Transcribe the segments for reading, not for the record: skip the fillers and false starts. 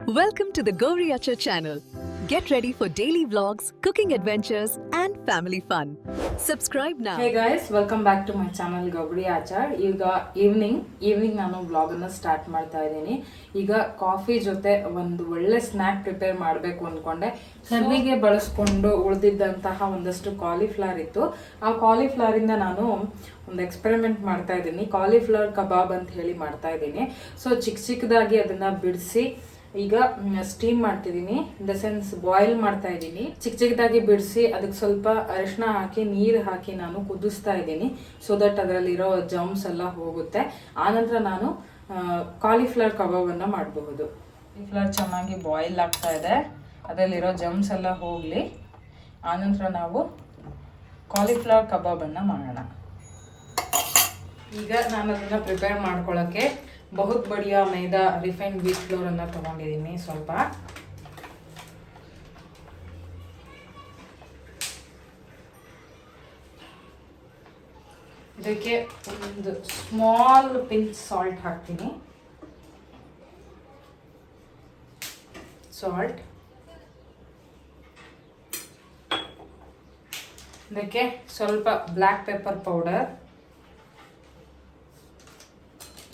Welcome to the Gauri Achar channel. Get ready for daily vlogs, cooking adventures and family fun. Subscribe now. Hey guys, welcome back to my channel Gauri Achar. ಈಗ evening ನಾನು vlog ಅನ್ನು start ಮಾಡ್ತಾ ಇದ್ದೀನಿ. ಈಗ coffee ಜೊತೆ ಒಂದು ಒಳ್ಳೆ snack prepare ಮಾಡಬೇಕು ಅಂದ್ಕೊಂಡೆ. ಕರ್ನಿಗೆ ಬಳಸ್ಕೊಂಡು ಉಳಿದಿದ್ದಂತಹ ಒಂದಷ್ಟು ಕಾಲಿಫ್ಲವರ್ ಇತ್ತು. ಆ ಕಾಲಿಫ್ಲವರ್ ಇಂದ ನಾನು ಒಂದು ಎಕ್ಸ್ಪೆರಿಮೆಂಟ್ ಮಾಡ್ತಾ ಇದ್ದೀನಿ. ಕಾಲಿಫ್ಲವರ್ ಕಬಾಬ್ ಅಂತ ಹೇಳಿ ಮಾಡ್ತಾ ಇದ್ದೀನಿ. ಸೊ ಚಿಕ್ಕದಾಗಿ ಅದನ್ನ ಬಿಡಿಸಿ ಈಗ ಸ್ಟೀಮ್ ಮಾಡ್ತಿದ್ದೀನಿ. ಇನ್ ದ ಸೆನ್ಸ್ ಬಾಯ್ಲ್ ಮಾಡ್ತಾ ಇದ್ದೀನಿ. ಚಿಕ್ಕದಾಗಿ ಬಿಡಿಸಿ ಅದಕ್ಕೆ ಸ್ವಲ್ಪ ಅರಿಶಿನ ಹಾಕಿ ನೀರು ಹಾಕಿ ನಾನು ಕುದಿಸ್ತಾ ಇದ್ದೀನಿ. ಸೊ ದಟ್ ಅದರಲ್ಲಿರೋ ಜರ್ಮ್ಸ್ ಎಲ್ಲ ಹೋಗುತ್ತೆ. ಆನಂತರ ನಾನು ಕಾಲಿಫ್ಲವರ್ ಕಬಾಬನ್ನು ಮಾಡಬಹುದು. ಕಾಲಿಫ್ಲವರ್ ಚೆನ್ನಾಗಿ ಬಾಯ್ಲ್ ಆಗ್ತಾ ಇದೆ. ಅದರಲ್ಲಿರೋ ಜರ್ಮ್ಸ್ ಎಲ್ಲ ಹೋಗಲಿ. ಆನಂತರ ನಾವು ಕಾಲಿಫ್ಲವರ್ ಕಬಾಬನ್ನು ಮಾಡೋಣ. ಈಗ ನಾನು ಅದನ್ನು ಪ್ರಿಪೇರ್ ಮಾಡ್ಕೊಳ್ಳೋಕ್ಕೆ ಬಹುತ್ ಬಡಿಯ ಮೈದಾ ರಿಫೈನ್ಡ್ ವೀಟ್ ಫ್ಲೋರ್ ಅನ್ನ ತಗೊಂಡಿದ್ದೀನಿ. ಸ್ವಲ್ಪ ಇದಕ್ಕೆ ಒಂದು ಸ್ಮಾಲ್ ಪಿಂಚ್ ಸಾಲ್ಟ್ ಹಾಕ್ತೀನಿ. ಸಾಲ್ಟ್, ಇದಕ್ಕೆ ಸ್ವಲ್ಪ ಬ್ಲ್ಯಾಕ್ ಪೆಪ್ಪರ್ ಪೌಡರ್,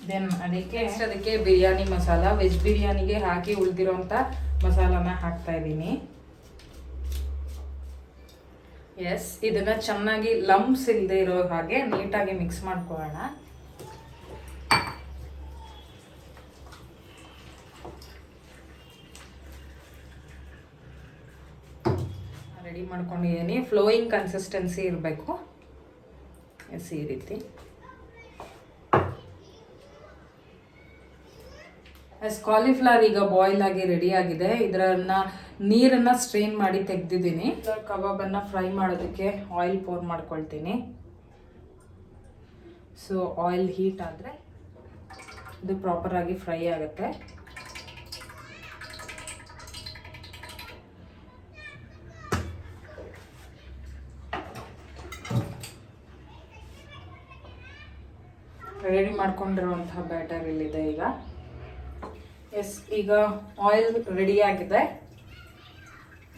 ದೆನ್ ಅದಕ್ಕೆ ಬಿರಿಯಾನಿ ಮಸಾಲ, ವೆಜ್ ಬಿರಿಯಾನಿಗೆ ಹಾಕಿ ಉಳಿದಿರೋಂಥ ಮಸಾಲಾನ ಹಾಕ್ತಾ ಇದ್ದೀನಿ. ಎಸ್, ಇದನ್ನ ಚೆನ್ನಾಗಿ ಲಂಪ್ಸ್ ಇಲ್ಲದೆ ಇರೋ ಹಾಗೆ ನೀಟಾಗಿ ಮಿಕ್ಸ್ ಮಾಡ್ಕೊಳ್ಳೋಣ. ರೆಡಿ ಮಾಡ್ಕೊಂಡಿದ್ದೀನಿ. ಫ್ಲೋಯಿಂಗ್ ಕನ್ಸಿಸ್ಟೆನ್ಸಿ ಇರಬೇಕು. ಎಸ್, ಈ ರೀತಿ. ಕಾಲಿಫ್ಲವರ್ ಈಗ ಬಾಯ್ಲ್ ಆಗಿ ರೆಡಿ ಆಗಿದೆ. ಇದರನ್ನ ನೀರನ್ನ ಸ್ಟ್ರೈನ್ ಮಾಡಿ ತೆಗೆದಿದ್ದೀನಿ. ಕಬಾಬನ್ನು ಫ್ರೈ ಮಾಡೋದಕ್ಕೆ ಆಯಿಲ್ ಪೋರ್ ಮಾಡ್ಕೊಳ್ತೀನಿ. ಸೊ ಆಯಿಲ್ ಹೀಟ್ ಆದರೆ ಇದು ಪ್ರಾಪರ್ ಆಗಿ ಫ್ರೈ ಆಗುತ್ತೆ. ರೆಡಿ ಮಾಡ್ಕೊಂಡಿರುವಂತಹ ಬ್ಯಾಟರ್ ಇಲ್ಲಿದೆ ಈಗ. ಎಸ್, ಈಗ ಆಯಿಲ್ ರೆಡಿ ಆಗಿದೆ.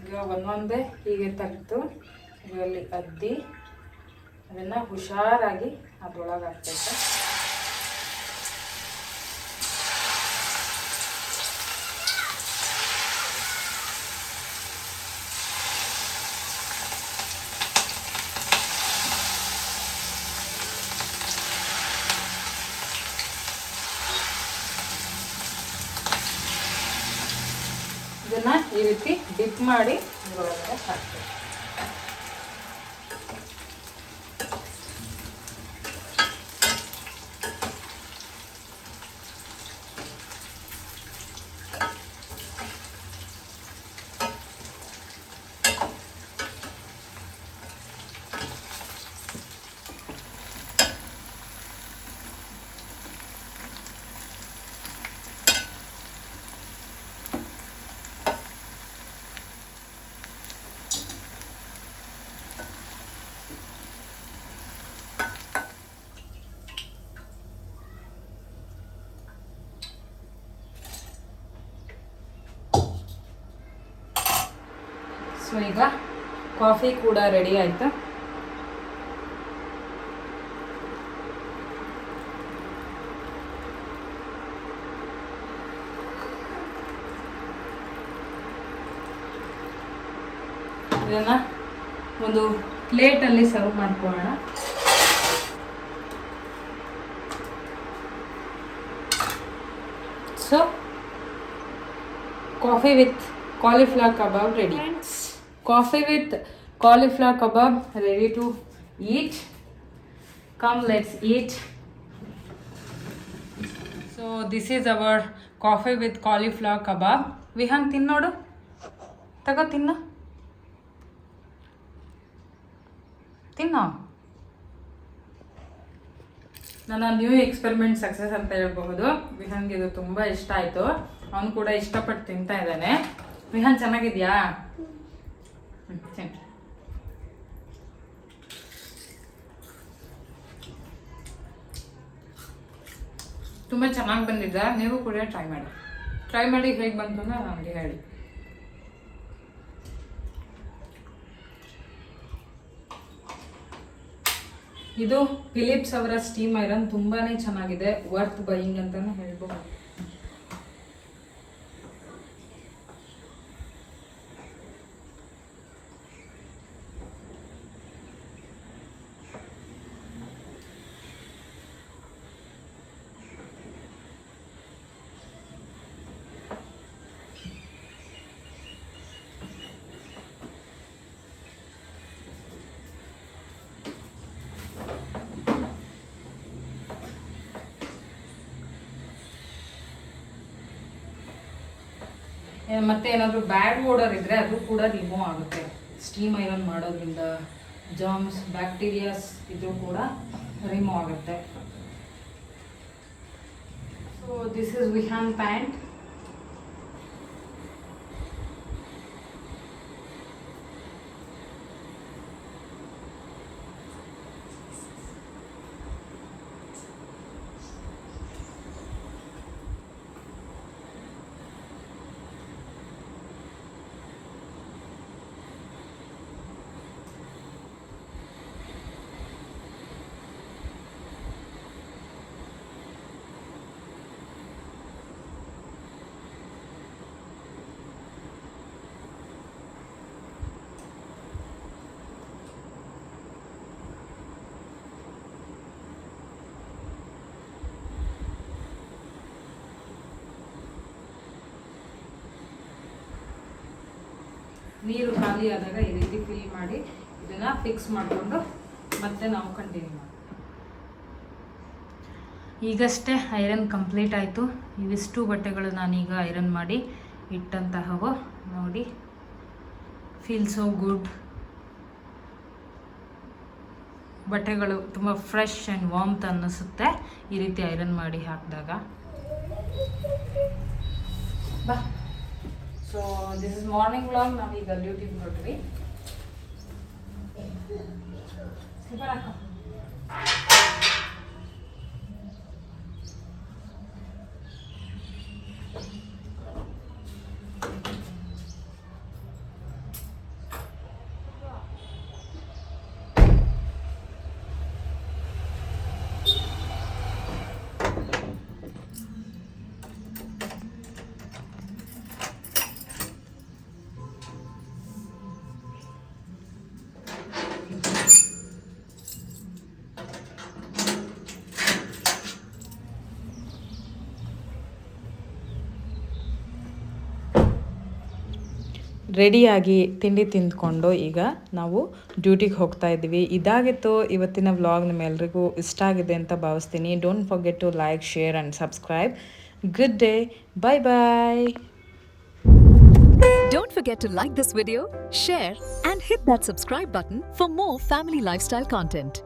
ಈಗ ಒಂದೊಂದೇ ಹೀಗೆ ತೆಗೆದು ಇದರಲ್ಲಿ ಅದ್ದಿ ಅದನ್ನು ಹುಷಾರಾಗಿ ಅದರೊಳಗೆ ಹಾಕ್ಬೇಕು. ಇದನ್ನ ಈ ರೀತಿ ಡಿಪ್ ಮಾಡಿ ಇದರೊಳಗಡೆ ಹಾಕ್ಬೇಕು. ಸೊ ಈಗ ಕಾಫಿ ಕೂಡ ರೆಡಿ ಆಯಿತು. ಇದನ್ನು ಒಂದು ಪ್ಲೇಟಲ್ಲಿ ಸರ್ವ್ ಮಾಡ್ಕೊಳ್ಳೋಣ. So coffee with cauliflower kebab ready. Coffee with cauliflower kebab ready to eat. Come, let's eat. So this is our coffee with cauliflower kebab. Vihan ತಿನ್ನೋಡು, ತಗೋ ತಿನ್ನ ನನ್ನ ನ್ಯೂ ಎಕ್ಸ್ಪೆರಿಮೆಂಟ್ ಸಕ್ಸಸ್ ಅಂತ ಹೇಳ್ಬಹುದು. ವಿಹಾನ್ಗೆ ಇದು ತುಂಬ ಇಷ್ಟ ಆಯಿತು. ಅವನು ಕೂಡ ಇಷ್ಟಪಟ್ಟು ತಿಂತಾ ಇದ್ದಾನೆ. ವಿಹಾನ್ ಚೆನ್ನಾಗಿದ್ಯಾ? ತುಂಬ ಚೆನ್ನಾಗಿ ಬಂದಿದ್ದ. ನೀವು ಕೂಡ ಟ್ರೈ ಮಾಡಿ. ಟ್ರೈ ಮಾಡಿ ಹೇಗೆ ಬಂತು ಅಂತ ನನಗೆ ಹೇಳಿ. ಇದು ಫಿಲಿಪ್ಸ್ ಅವರ ಸ್ಟೀಮ್ ಐರನ್ ತುಂಬಾನೇ ಚೆನ್ನಾಗಿದೆ, ವರ್ತ್ ಬೈಯಿಂಗ್ ಅಂತಾನೆ ಹೇಳ್ಬೋದು. ಮತ್ತೆ ಏನಾದರೂ ಬ್ಯಾಡ್ ಓಡರ್ ಇದ್ರೆ ಅದು ಕೂಡ ರಿಮೂವ್ ಆಗುತ್ತೆ ಸ್ಟೀಮ್ ಐರನ್ ಮಾಡೋದ್ರಿಂದ. ಜರ್ಮ್ಸ್, ಬ್ಯಾಕ್ಟೀರಿಯಾಸ್ ಇದ್ರೂ ಕೂಡ ರಿಮೂವ್ ಆಗುತ್ತೆ. So this is Vihaan pant. ನೀರು ಖಾಲಿ ಆದಾಗ ಈ ರೀತಿ ಫಿಲ್ ಮಾಡಿ ಇದನ್ನ ಫಿಕ್ಸ್ ಮಾಡಿಕೊಂಡು ಮತ್ತೆ ನಾವು ಕಂಟಿನ್ಯೂ ಮಾಡಿ. ಈಗಷ್ಟೇ ಐರನ್ ಕಂಪ್ಲೀಟ್ ಆಯಿತು. ಇವಿಷ್ಟು ಬಟ್ಟೆಗಳು ನಾನೀಗ ಐರನ್ ಮಾಡಿ ಇಟ್ಟಂತಹವು ನೋಡಿ. Feel so good. ಬಟ್ಟೆಗಳು ತುಂಬ ಫ್ರೆಶ್ ಆ್ಯಂಡ್ ವಾರ್ಮ್ತ್ ಅನ್ನಿಸುತ್ತೆ ಈ ರೀತಿ ಐರನ್ ಮಾಡಿ ಹಾಕಿದಾಗ. ಬಾ. So this is morning vlog. ನಾವೀಗ ಡ್ಯೂಟಿಗೆ ಹೊರಟ್ವಿ. ರೆಡಿಯಾಗಿ ತಿಂಡಿ ತಿಂದ್ಕೊಂಡು ಈಗ ನಾವು ಡ್ಯೂಟಿಗೆ ಹೋಗ್ತಾ ಇದ್ದೀವಿ. ಇದಾಗಿತ್ತು ಇವತ್ತಿನ ವ್ಲಾಗ್. ನಿಮ್ಮೆಲ್ರಿಗೂ ಇಷ್ಟ ಆಗಿದೆ ಅಂತ ಭಾವಿಸ್ತೀನಿ. Don't forget to like, share and subscribe. Good day. Bye bye. Don't forget to like this video, share, and hit that subscribe button for more family lifestyle content.